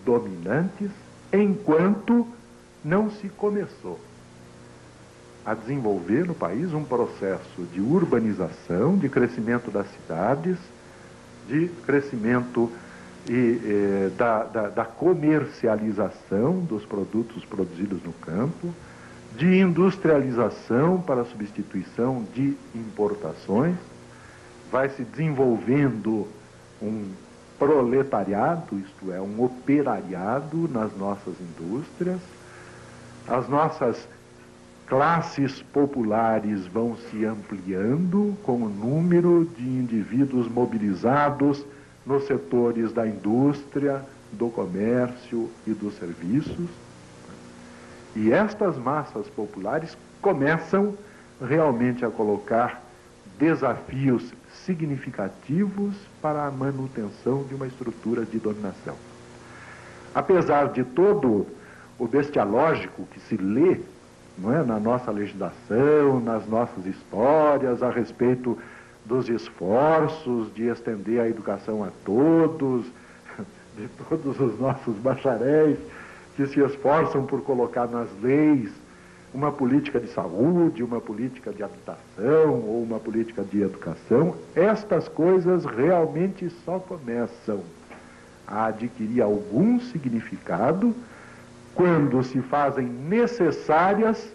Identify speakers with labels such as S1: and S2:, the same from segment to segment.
S1: dominantes, enquanto não se começou a desenvolver no país um processo de urbanização, de crescimento das cidades, de crescimento da comercialização dos produtos produzidos no campo, de industrialização para substituição de importações. Vai se desenvolvendo um proletariado, isto é, um operariado nas nossas indústrias. As nossas classes populares vão se ampliando com o número de indivíduos mobilizados nos setores da indústria, do comércio e dos serviços. E estas massas populares começam realmente a colocar desafios significativos para a manutenção de uma estrutura de dominação. Apesar de todo o bestialógico que se lê, não é, na nossa legislação, nas nossas histórias, a respeito dos esforços de estender a educação a todos, de todos os nossos bacharéis que se esforçam por colocar nas leis uma política de saúde, uma política de habitação ou uma política de educação, estas coisas realmente só começam a adquirir algum significado quando se fazem necessárias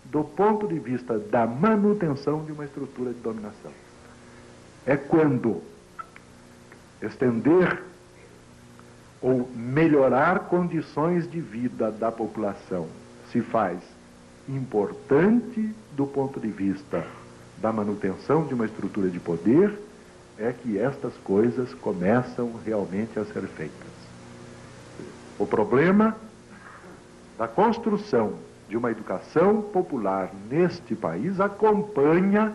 S1: do ponto de vista da manutenção de uma estrutura de dominação. É quando estender ou melhorar condições de vida da população se faz importante do ponto de vista da manutenção de uma estrutura de poder, é que estas coisas começam realmente a ser feitas. O problema da construção de uma educação popular neste país acompanha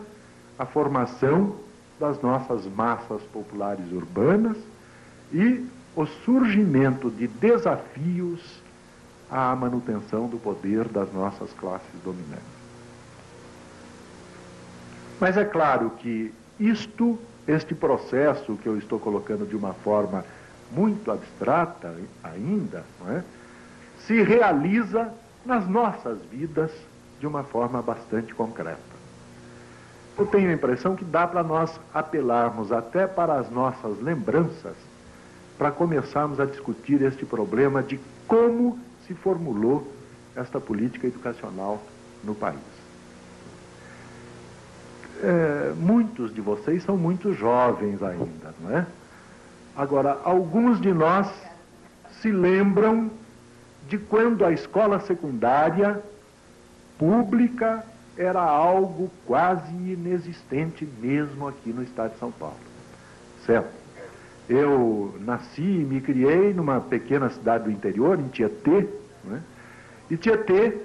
S1: a formação das nossas massas populares urbanas e o surgimento de desafios à manutenção do poder das nossas classes dominantes. Mas é claro que este processo que eu estou colocando de uma forma muito abstrata ainda, não é, se realiza nas nossas vidas de uma forma bastante concreta. Eu tenho a impressão que dá para nós apelarmos até para as nossas lembranças para começarmos a discutir este problema de como se formulou esta política educacional no país. Muitos de vocês são muito jovens ainda, não é? Agora, alguns de nós se lembram de quando a escola secundária pública era algo quase inexistente mesmo aqui no estado de São Paulo, certo? Eu nasci e me criei numa pequena cidade do interior, em Tietê, né? E Tietê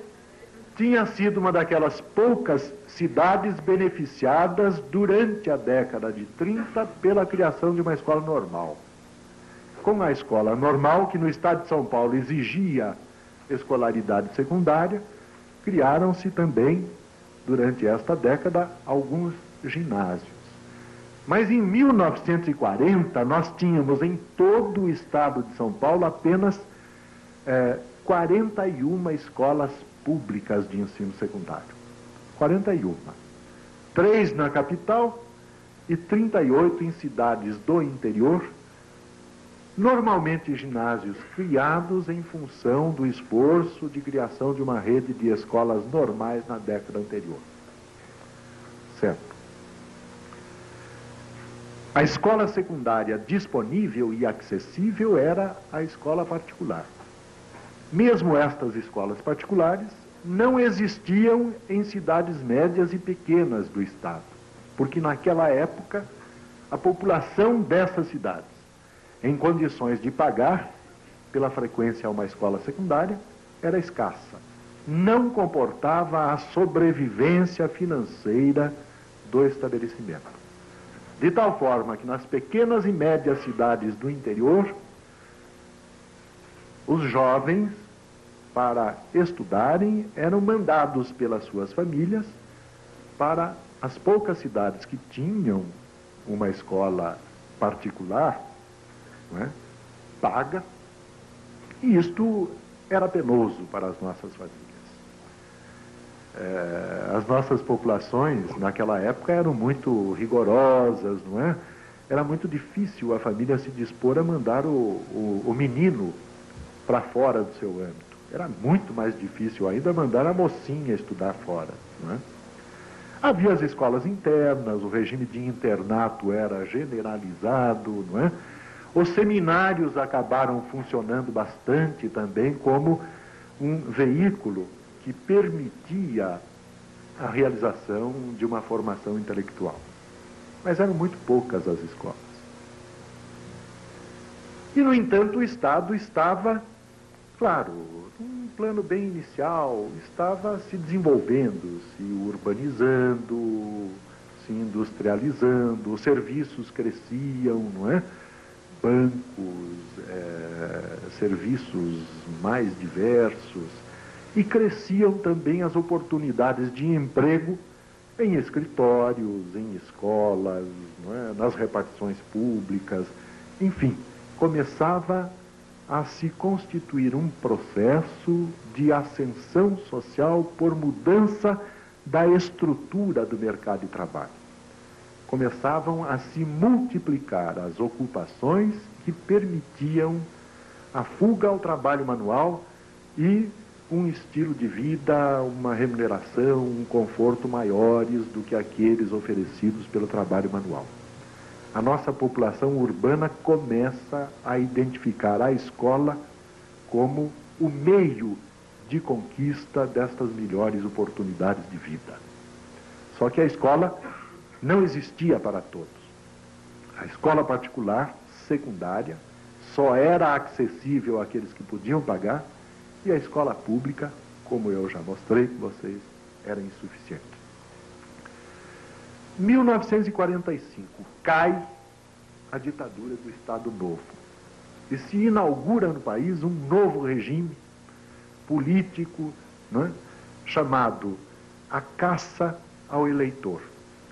S1: tinha sido uma daquelas poucas cidades beneficiadas durante a década de 30 pela criação de uma escola normal. Com a escola normal, que no estado de São Paulo exigia escolaridade secundária, criaram-se também, durante esta década, alguns ginásios. Mas em 1940, nós tínhamos em todo o estado de São Paulo apenas 41 escolas públicas de ensino secundário. 41. 3 na capital e 38 em cidades do interior, normalmente ginásios criados em função do esforço de criação de uma rede de escolas normais na década anterior. Certo? A escola secundária disponível e acessível era a escola particular. Mesmo estas escolas particulares não existiam em cidades médias e pequenas do estado, porque naquela época a população dessas cidades, em condições de pagar pela frequência a uma escola secundária, era escassa. Não comportava a sobrevivência financeira do estabelecimento. De tal forma que nas pequenas e médias cidades do interior, os jovens, para estudarem, eram mandados pelas suas famílias para as poucas cidades que tinham uma escola particular, não é, paga, E isto era penoso para as nossas famílias. As nossas populações, naquela época, eram muito rigorosas, não é? Era muito difícil a família se dispor a mandar o menino para fora do seu âmbito. Era muito mais difícil ainda mandar a mocinha estudar fora, não é? Havia as escolas internas, o regime de internato era generalizado, não é? Os seminários acabaram funcionando bastante também como um veículo que permitia a realização de uma formação intelectual. Mas eram muito poucas as escolas. E, no entanto, o Estado estava, claro, num plano bem inicial, estava se desenvolvendo, se urbanizando, se industrializando, os serviços cresciam, não é? Bancos, serviços mais diversos, e cresciam também as oportunidades de emprego em escritórios, em escolas, não é? Nas repartições públicas, enfim, começava a se constituir um processo de ascensão social por mudança da estrutura do mercado de trabalho. Começavam a se multiplicar as ocupações que permitiam a fuga ao trabalho manual e um estilo de vida, uma remuneração, um conforto maiores do que aqueles oferecidos pelo trabalho manual. A nossa população urbana começa a identificar a escola como o meio de conquista destas melhores oportunidades de vida. Só que a escola não existia para todos. A escola particular, secundária, só era acessível àqueles que podiam pagar, e a escola pública, como eu já mostrei para vocês, era insuficiente. 1945, cai a ditadura do Estado Novo e se inaugura no país um novo regime político, não é? Chamado a caça ao eleitor.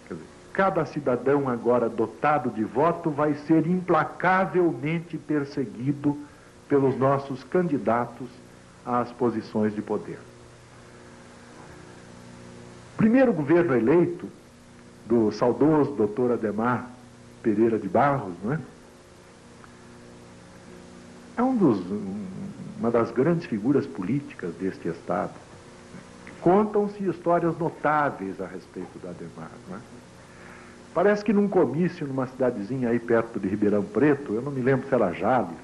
S1: Quer dizer, cada cidadão agora dotado de voto vai ser implacavelmente perseguido pelos nossos candidatos às posições de poder. O primeiro governo eleito, do saudoso doutor Adhemar Pereira de Barros, não é? É uma das grandes figuras políticas deste Estado. Contam-se histórias notáveis a respeito do Adhemar, não é? Parece que num comício numa cidadezinha aí perto de Ribeirão Preto, eu não me lembro se era Jales,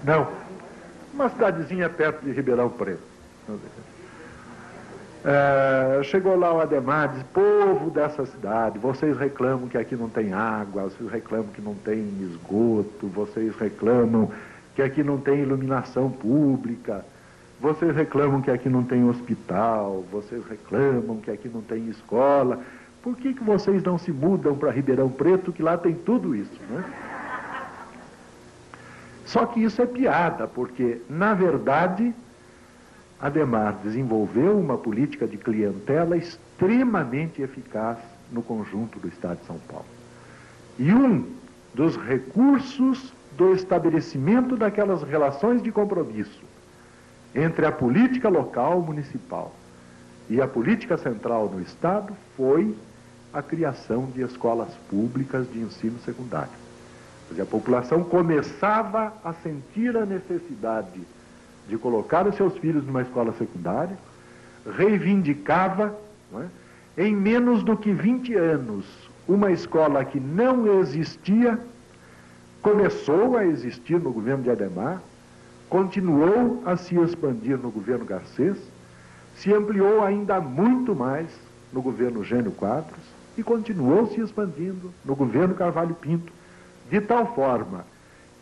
S1: não, uma cidadezinha perto de Ribeirão Preto. Chegou lá o Adhemar e disse: povo dessa cidade, vocês reclamam que aqui não tem água, vocês reclamam que não tem esgoto, vocês reclamam que aqui não tem iluminação pública, vocês reclamam que aqui não tem hospital, vocês reclamam que aqui não tem escola. Por que vocês não se mudam para Ribeirão Preto, que lá tem tudo isso, né? Só que isso é piada, porque, na verdade, Adhemar desenvolveu uma política de clientela extremamente eficaz no conjunto do Estado de São Paulo. E um dos recursos do estabelecimento daquelas relações de compromisso entre a política local municipal e a política central no Estado foi a criação de escolas públicas de ensino secundário. Quer dizer, a população começava a sentir a necessidade de colocar os seus filhos numa escola secundária, reivindicava, não é, em menos do que 20 anos, uma escola que não existia, começou a existir no governo de Adhemar, continuou a se expandir no governo Garcês, se ampliou ainda muito mais no governo Jânio Quadros e continuou se expandindo no governo Carvalho Pinto, de tal forma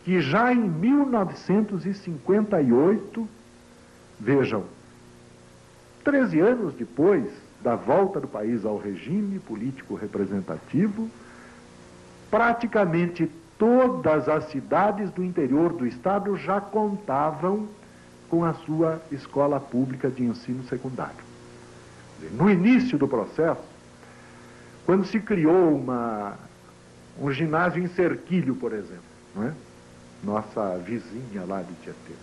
S1: que já em 1958, vejam, 13 anos depois da volta do país ao regime político representativo, praticamente todas as cidades do interior do estado já contavam com a sua escola pública de ensino secundário. No início do processo, quando se criou um ginásio em Cerquilho, por exemplo, não é? nossa vizinha lá de Tietê.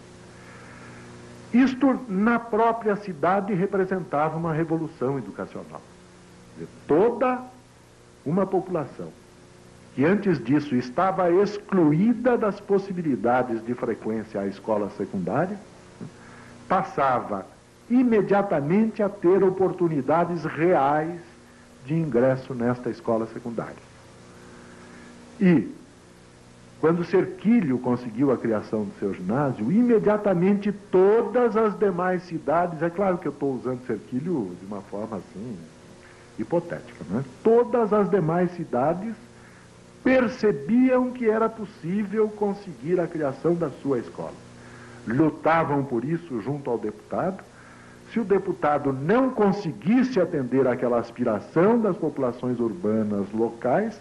S1: Isto, na própria cidade, representava uma revolução educacional. Toda uma população que antes disso estava excluída das possibilidades de frequência à escola secundária, passava imediatamente a ter oportunidades reais de ingresso nesta escola secundária. E, quando Cerquilho conseguiu a criação do seu ginásio, imediatamente todas as demais cidades, é claro que eu estou usando Cerquilho de uma forma assim, hipotética, né? Todas as demais cidades percebiam que era possível conseguir a criação da sua escola. Lutavam por isso junto ao deputado. Se o deputado não conseguisse atender àquela aspiração das populações urbanas locais,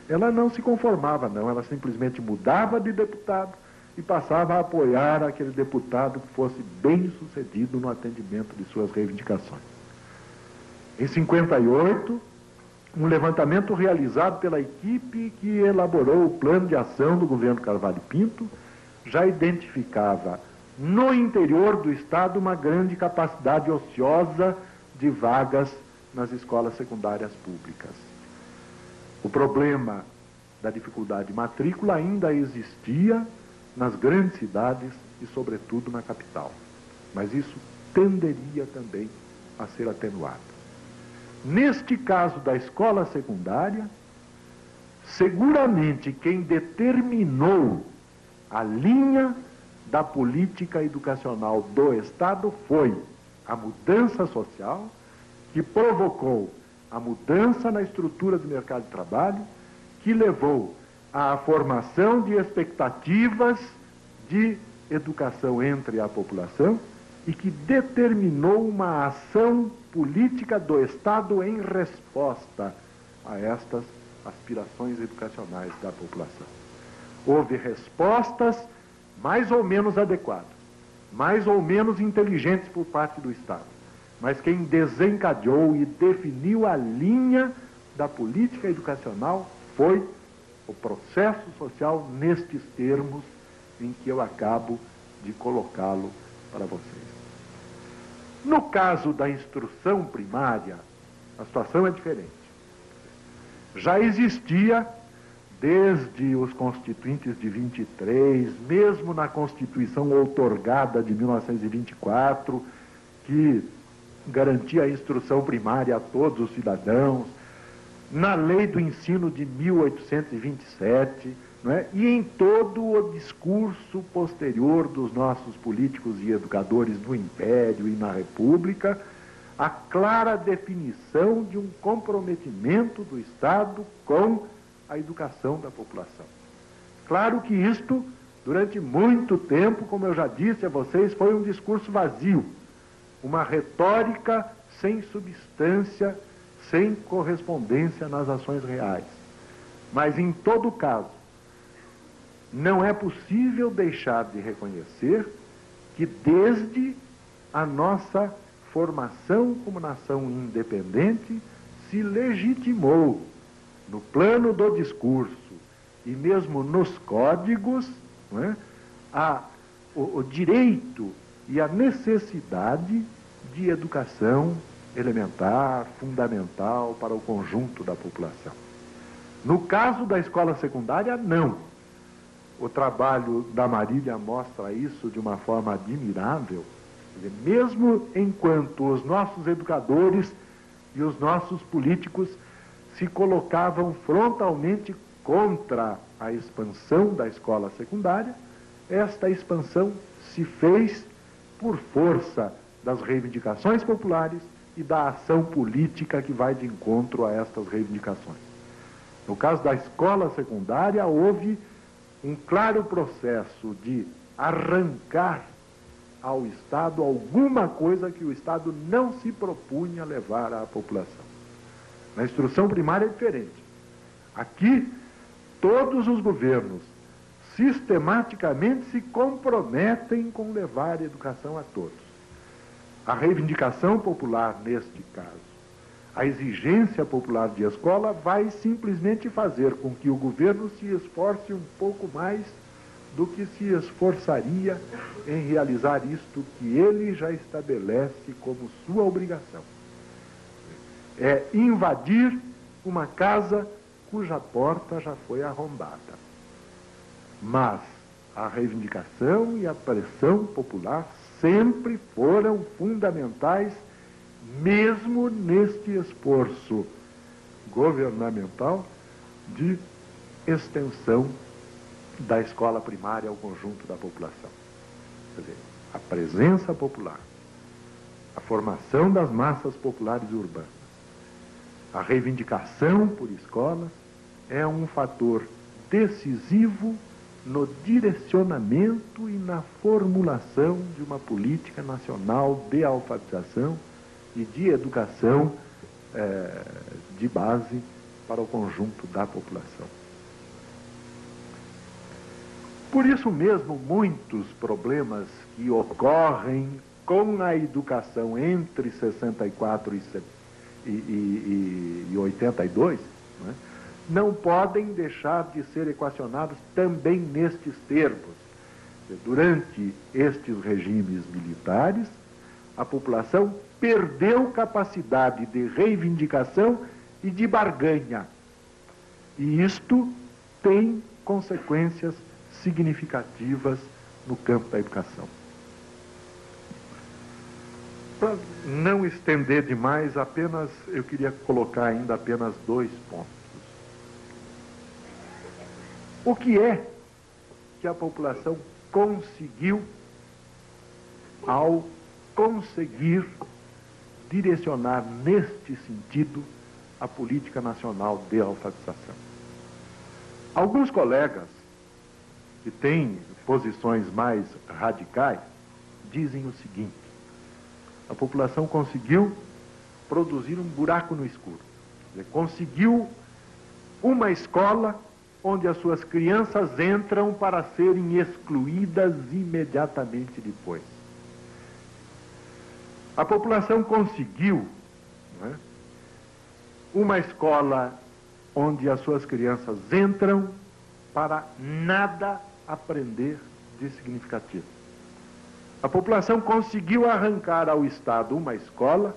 S1: ela não se conformava, não. Ela simplesmente mudava de deputado e passava a apoiar aquele deputado que fosse bem sucedido no atendimento de suas reivindicações. Em 58, um levantamento realizado pela equipe que elaborou o plano de ação do governo Carvalho Pinto já identificava no interior do estado uma grande capacidade ociosa de vagas nas escolas secundárias públicas. O problema da dificuldade de matrícula ainda existia nas grandes cidades e, sobretudo, na capital. Mas isso tenderia também a ser atenuado. Neste caso da escola secundária, seguramente quem determinou a linha da política educacional do Estado foi a mudança social, que provocou a mudança na estrutura do mercado de trabalho, que levou à formação de expectativas de educação entre a população e que determinou uma ação política do Estado em resposta a estas aspirações educacionais da população. Houve respostas mais ou menos adequadas, mais ou menos inteligentes por parte do Estado, mas quem desencadeou e definiu a linha da política educacional foi o processo social nestes termos em que eu acabo de colocá-lo para vocês. No caso da instrução primária, a situação é diferente. Já existia, desde os constituintes de 23, mesmo na Constituição outorgada de 1924, que garantia a instrução primária a todos os cidadãos, na Lei do Ensino de 1827, não é? E em todo o discurso posterior dos nossos políticos e educadores no Império e na República, a clara definição de um comprometimento do Estado com a educação da população. Claro que isto, durante muito tempo, como eu já disse a vocês, foi um discurso vazio, uma retórica sem substância, sem correspondência nas ações reais. Mas, em todo caso, não é possível deixar de reconhecer que desde a nossa formação como nação independente se legitimou no plano do discurso e mesmo nos códigos, não é, o direito e a necessidade de educação elementar, fundamental para o conjunto da população. No caso da escola secundária, não. O trabalho da Marília mostra isso de uma forma admirável. Quer dizer, mesmo enquanto os nossos educadores e os nossos políticos se colocavam frontalmente contra a expansão da escola secundária, esta expansão se fez por força das reivindicações populares e da ação política que vai de encontro a estas reivindicações. No caso da escola secundária, houve um claro processo de arrancar ao Estado alguma coisa que o Estado não se propunha levar à população. Na instrução primária é diferente. Aqui, todos os governos sistematicamente se comprometem com levar a educação a todos. A reivindicação popular, neste caso, a exigência popular de escola vai simplesmente fazer com que o governo se esforce um pouco mais do que se esforçaria em realizar isto que ele já estabelece como sua obrigação. É invadir uma casa cuja porta já foi arrombada. Mas a reivindicação e a pressão popular sempre foram fundamentais, mesmo neste esforço governamental de extensão da escola primária ao conjunto da população. Quer dizer, a presença popular, a formação das massas populares urbanas, a reivindicação por escolas é um fator decisivo no direcionamento e na formulação de uma política nacional de alfabetização e de educação de base para o conjunto da população. Por isso mesmo, muitos problemas que ocorrem com a educação entre 64 e 82, né, não podem deixar de ser equacionados também nestes termos. Durante estes regimes militares, a população perdeu capacidade de reivindicação e de barganha. E isto tem consequências significativas no campo da educação. Para não estender demais, eu queria colocar ainda apenas 2 pontos. O que é que a população conseguiu ao conseguir direcionar neste sentido a política nacional de alfabetização? Alguns colegas que têm posições mais radicais dizem o seguinte: a população conseguiu produzir um buraco no escuro. Conseguiu uma escola onde as suas crianças entram para serem excluídas imediatamente depois. A população conseguiu, né, uma escola onde as suas crianças entram para nada aprender de significativo. A população conseguiu arrancar ao Estado uma escola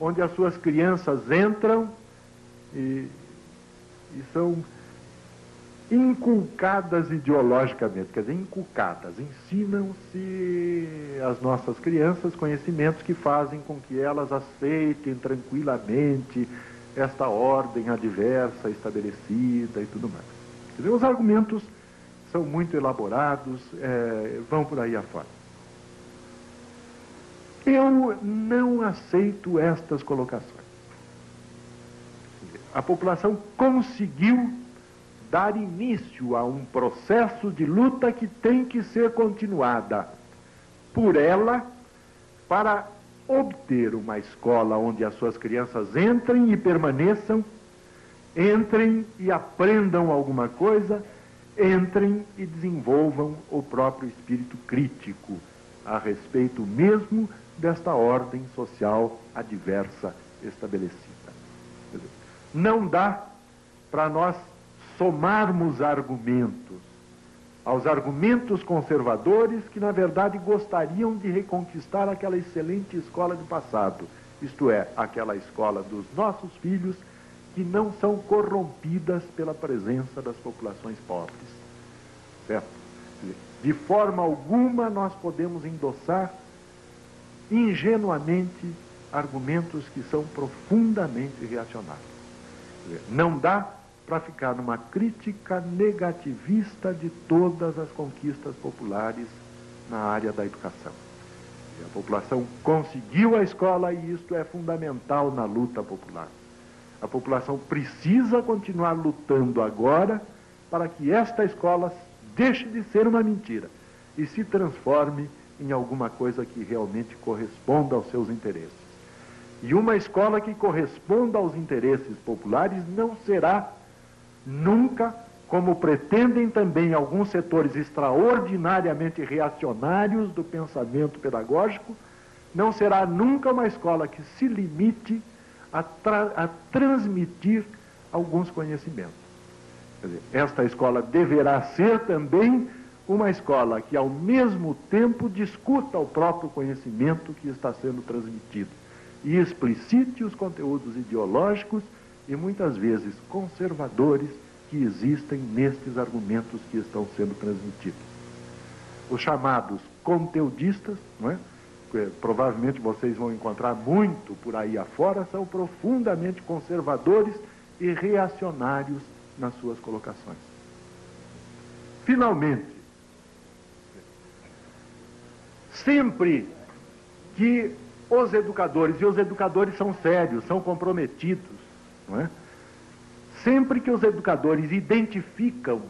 S1: onde as suas crianças entram e são inculcadas ideologicamente, quer dizer, inculcadas, ensinam-se às nossas crianças conhecimentos que fazem com que elas aceitem tranquilamente esta ordem adversa estabelecida e tudo mais. Quer dizer, os argumentos são muito elaborados, vão por aí afora. Eu não aceito estas colocações. A população conseguiu dar início a um processo de luta que tem que ser continuada por ela para obter uma escola onde as suas crianças entrem e permaneçam, entrem e aprendam alguma coisa, entrem e desenvolvam o próprio espírito crítico a respeito mesmo desta ordem social adversa estabelecida. Não dá para nós somarmos argumentos aos argumentos conservadores que, na verdade, gostariam de reconquistar aquela excelente escola do passado, isto é, aquela escola dos nossos filhos que não são corrompidas pela presença das populações pobres. Certo? De forma alguma nós podemos endossar ingenuamente argumentos que são profundamente reacionários. Não dá para ficar numa crítica negativista de todas as conquistas populares na área da educação. E a população conseguiu a escola e isto é fundamental na luta popular. A população precisa continuar lutando agora para que esta escola deixe de ser uma mentira e se transforme em alguma coisa que realmente corresponda aos seus interesses. E uma escola que corresponda aos interesses populares não será nunca, como pretendem também alguns setores extraordinariamente reacionários do pensamento pedagógico, não será nunca uma escola que se limite a transmitir alguns conhecimentos. Quer dizer, esta escola deverá ser também uma escola que, ao mesmo tempo, discuta o próprio conhecimento que está sendo transmitido e explicite os conteúdos ideológicos e, muitas vezes, conservadores que existem nestes argumentos que estão sendo transmitidos. Os chamados conteudistas, não é? Que provavelmente vocês vão encontrar muito por aí afora, são profundamente conservadores e reacionários nas suas colocações. Finalmente, sempre que os educadores, e os educadores são sérios, são comprometidos, não é? Sempre que os educadores identificam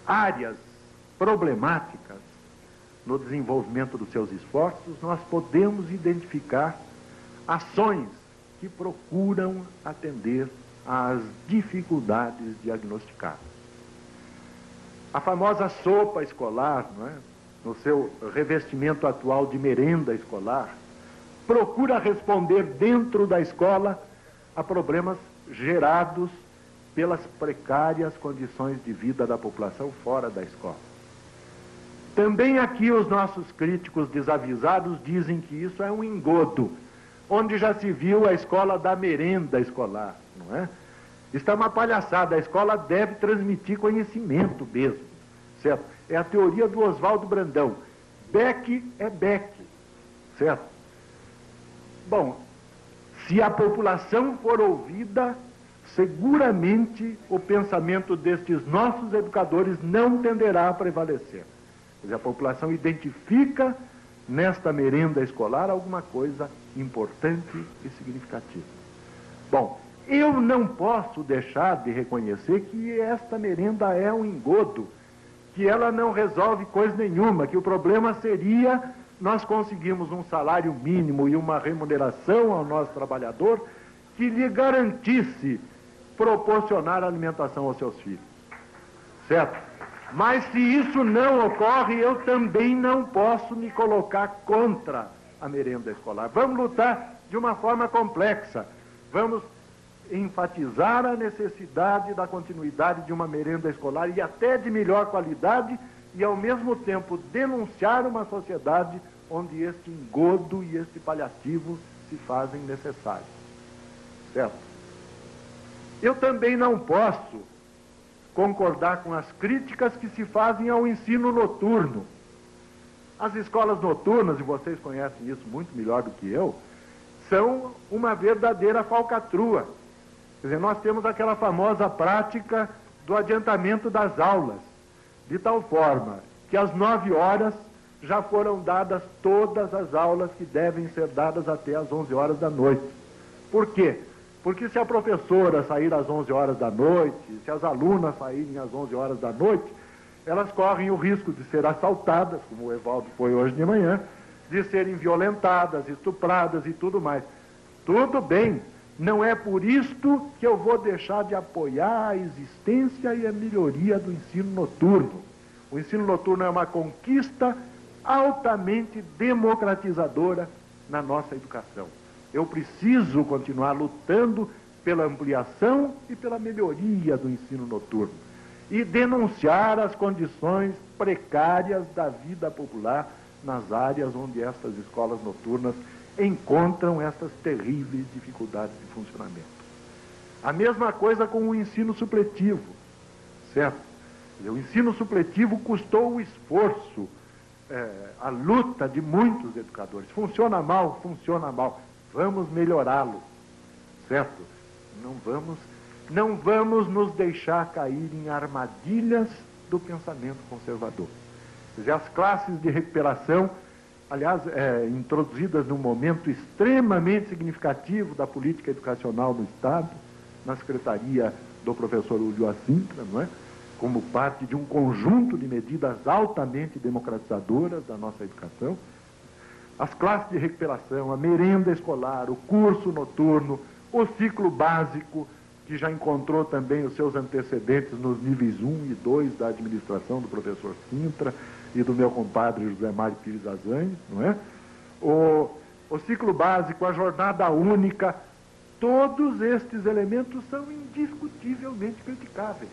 S1: áreas problemáticas no desenvolvimento dos seus esforços, nós podemos identificar ações que procuram atender às dificuldades diagnosticadas. A famosa sopa escolar, não é? No seu revestimento atual de merenda escolar, procura responder dentro da escola a problemas gerados pelas precárias condições de vida da população fora da escola. Também aqui os nossos críticos desavisados dizem que isso é um engodo, onde já se viu a escola da merenda escolar, não é? Isso é uma palhaçada, a escola deve transmitir conhecimento mesmo, certo? É a teoria do Oswaldo Brandão. Beck é Beck, certo? Bom, se a população for ouvida, seguramente o pensamento destes nossos educadores não tenderá a prevalecer. Quer dizer, a população identifica nesta merenda escolar alguma coisa importante e significativa. Bom, eu não posso deixar de reconhecer que esta merenda é um engodo, que ela não resolve coisa nenhuma, que o problema seria nós conseguirmos um salário mínimo e uma remuneração ao nosso trabalhador que lhe garantisse proporcionar alimentação aos seus filhos. Certo? Mas se isso não ocorre, eu também não posso me colocar contra a merenda escolar. Vamos lutar de uma forma complexa. Vamos enfatizar a necessidade da continuidade de uma merenda escolar e até de melhor qualidade e, ao mesmo tempo, denunciar uma sociedade onde este engodo e este paliativo se fazem necessários. Certo? Eu também não posso concordar com as críticas que se fazem ao ensino noturno. As escolas noturnas, e vocês conhecem isso muito melhor do que eu, são uma verdadeira falcatrua. Quer dizer, nós temos aquela famosa prática do adiantamento das aulas, de tal forma que às 9 horas já foram dadas todas as aulas que devem ser dadas até às 11 horas da noite. Por quê? Porque se a professora sair às 11 horas da noite, se as alunas saírem às 11 horas da noite, elas correm o risco de ser assaltadas, como o Evaldo foi hoje de manhã, de serem violentadas, estupradas e tudo mais. Tudo bem, não é por isto que eu vou deixar de apoiar a existência e a melhoria do ensino noturno. O ensino noturno é uma conquista altamente democratizadora na nossa educação. Eu preciso continuar lutando pela ampliação e pela melhoria do ensino noturno e denunciar as condições precárias da vida popular nas áreas onde estas escolas noturnas encontram essas terríveis dificuldades de funcionamento. A mesma coisa com o ensino supletivo, certo? O ensino supletivo custou o esforço, a luta de muitos educadores. Funciona mal, funciona mal. Vamos melhorá-lo, certo? Não vamos nos deixar cair em armadilhas do pensamento conservador. Quer dizer, as classes de recuperação, aliás, introduzidas num momento extremamente significativo da política educacional do Estado, na secretaria do professor Ulio Acintra, não é? Como parte de um conjunto de medidas altamente democratizadoras da nossa educação. As classes de recuperação, a merenda escolar, o curso noturno, o ciclo básico, que já encontrou também os seus antecedentes nos níveis 1 e 2 da administração do professor Sintra e do meu compadre José Mário Pires Azanhes, não é? O ciclo básico, a jornada única, todos estes elementos são indiscutivelmente criticáveis.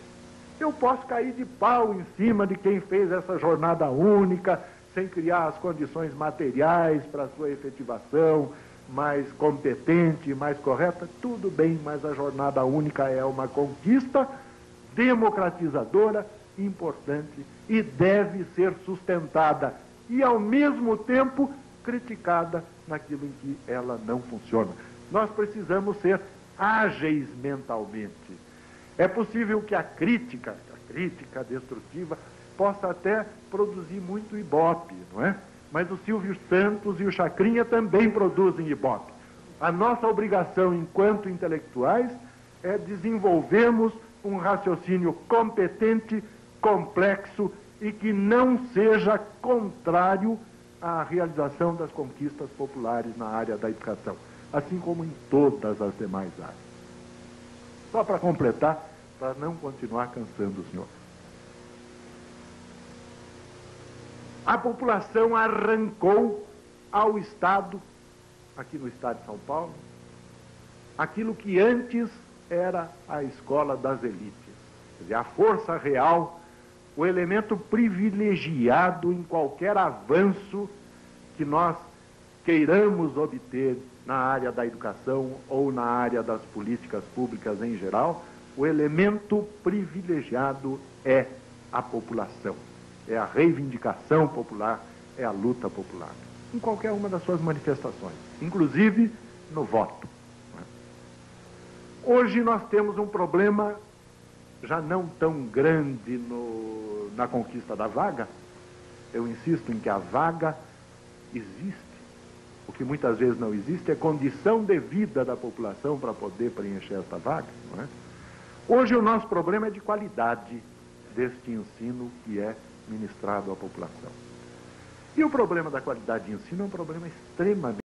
S1: Eu posso cair de pau em cima de quem fez essa jornada única, sem criar as condições materiais para a sua efetivação mais competente, mais correta. Tudo bem, mas a jornada única é uma conquista democratizadora, importante e deve ser sustentada e, ao mesmo tempo, criticada naquilo em que ela não funciona. Nós precisamos ser ágeis mentalmente. É possível que a crítica destrutiva, possa até produzir muito ibope, não é? Mas o Silvio Santos e o Chacrinha também produzem ibope. A nossa obrigação enquanto intelectuais é desenvolvermos um raciocínio competente, complexo e que não seja contrário à realização das conquistas populares na área da educação, assim como em todas as demais áreas. Só para completar, para não continuar cansando o senhor. A população arrancou ao Estado, aqui no Estado de São Paulo, aquilo que antes era a escola das elites. Quer dizer, a força real, o elemento privilegiado em qualquer avanço que nós queiramos obter na área da educação ou na área das políticas públicas em geral, o elemento privilegiado é a população, é a reivindicação popular, é a luta popular, em qualquer uma das suas manifestações, inclusive no voto. Hoje nós temos um problema já não tão grande na conquista da vaga. Eu insisto em que a vaga existe. O que muitas vezes não existe é condição de vida da população para poder preencher esta vaga, não é? Hoje o nosso problema é de qualidade deste ensino que é ministrado à população. E o problema da qualidade de ensino é um problema extremamente